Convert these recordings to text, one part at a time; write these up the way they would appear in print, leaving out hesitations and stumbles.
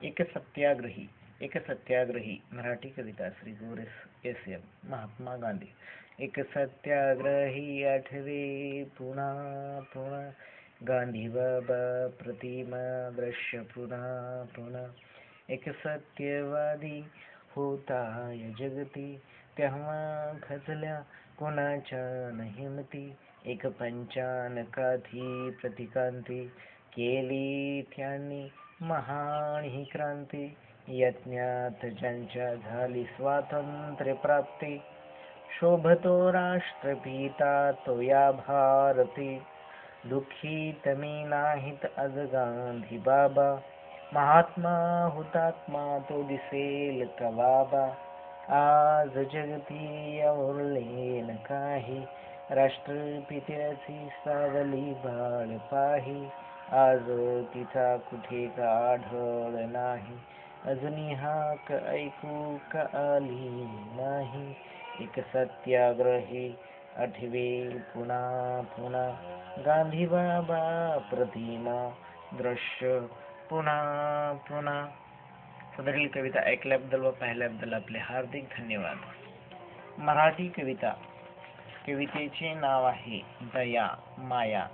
एक सत्याग्रही. एक सत्याग्रही. मराठी कविता श्री गो. एस एम. महात्मा गांधी. एक सत्याग्रही आठवे पुन्हा पुन्हा, गांधी बाबा प्रतिमा दृश्य पुन्हा पुन्हा. एक सत्यवादी होता या जगती, तेव्हा खचल्या कोणाच्या न हिमती. एक पंचानकाधी प्रतिकांती, केली त्यांनी महान ही क्रांती. यज्ञात ज्यांच्या झाली स्वातंत्र्य प्राप्ती, शोभतो राष्ट्रपिता तो या भारती. दुःखी तमी नाहीत आज गांधी बाबा, महात्मा हुतात्मा तो दिसेल का बाबा. आज जगती उरले न काही, राष्ट्रपित्याची सावली बाळ पाही. आज तिचा कुठे का आढळ नाही, अजूनी हाक ऐकू का आली नाही. एक सत्याग्रही आठवे पुन्हा पुन्हा, गांधी बाबा प्रतिमा दृश्य पुन्हा पुन्हा. सदरील कविता ऐकल्याबद्दल व पाहिल्याबद्दल आपले हार्दिक धन्यवाद. मराठी कविता. कवितेचे नाव आहे दया माया.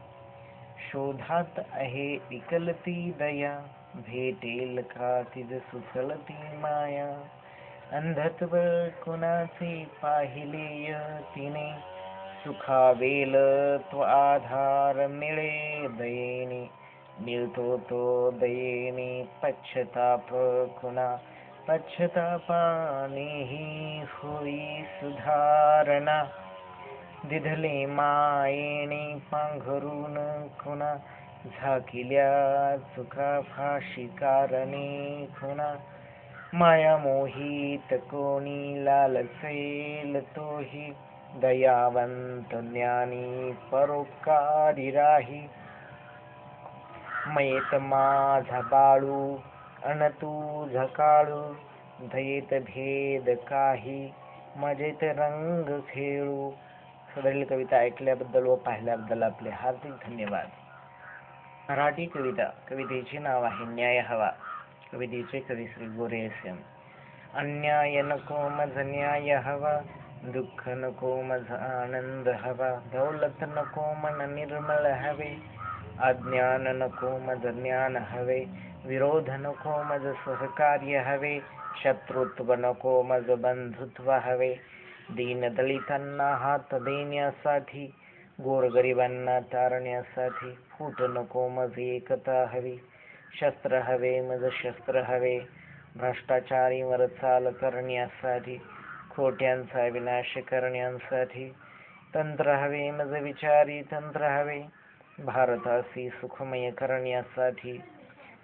शोधात आहे विकलती दया, भेटेल का तिज सुचलती माया. अंधत्व कुणाचे पाहिलेय तिने, सुखावेल तो आधार मिळे दयेने. मिळतो तो दयेने पश्चाताप कुणा, पश्चातापानेही होई सुधारणा. दिधले मायेने पांघरून खुणा, झाकिल्या चुका फाशी कारणे खुणा. माया मोहित कोणी लालसेल तोही, दयावंत ज्ञानी परोपकारी राही. मयेत माझा बाळू अन तुझा काळू, दयेत भेद काही मजेत रंग खेळू. सदरील कविता ऐकल्याबद्दल व पाहिल्याबद्दल आपले हार्दिक धन्यवाद. मराठी कविता. कवितेचे नाव आहे न्याय हवा. कवितेचे कवी श्री गो. एस एम. अन्याय नको मज न्याय हवा, दुःख नको मज आनंद हवा. दौलत नको मन निर्मळ हवे, अज्ञान नको मज ज्ञान हवे. विरोध नको मज सहकार्य हवे, शत्रुत्व नको मज बंधुत्व हवे. दीनदलितांना हात देण्यासाठी, गोरगरिबांना तारण्यासाठी. फूट नको मज एकता हवी, शस्त्र हवे मज शस्त्र हवे. भ्रष्टाचारीवर चाल करण्यासाठी, खोट्यांचा विनाश करण्यासाठी. तंत्र हवे मज विचारी तंत्र हवे, भारतासी सुखमय करण्यासाठी.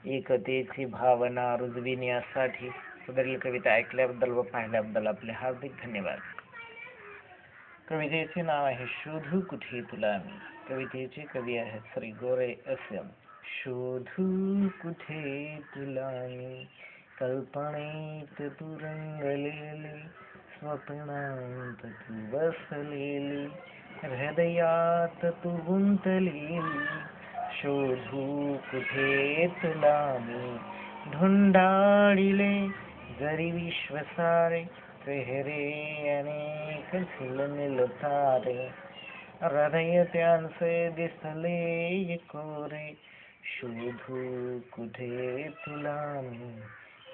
एकतेची भावना रुजविण्यासाठी. सदरील कविता ऐकल्याबद्दल व पाहिल्याबद्दल आपले हार्दिक धन्यवाद. कवितेचे नाव आहे शोधू कुठे तुला मी. कवितेचे कवी आहेत श्री गो. एस एम. शोधू कुठे तुला मी, कल्पनेत तू रंगलेली, स्वप्नांत तू बसलेली, हृदयात तू गुंतलेली. शोधू कुठे तुला मी, धुंडाळिले जरी विश्वसारे. चेहरे अनेक झिलमिल तारे, हृदय त्यांचे दिसले कोरे. शोधू कुठे तुला मी,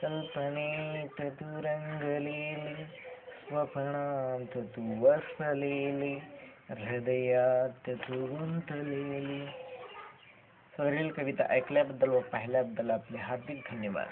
कल्पनेत तू रंगलेली, स्वप्नांत तू वसलेली, हृदयात तू गुंतलेली. सदरील कविता ऐकल्याबद्दल व पाहिल्याबद्दल आपले हार्दिक धन्यवाद.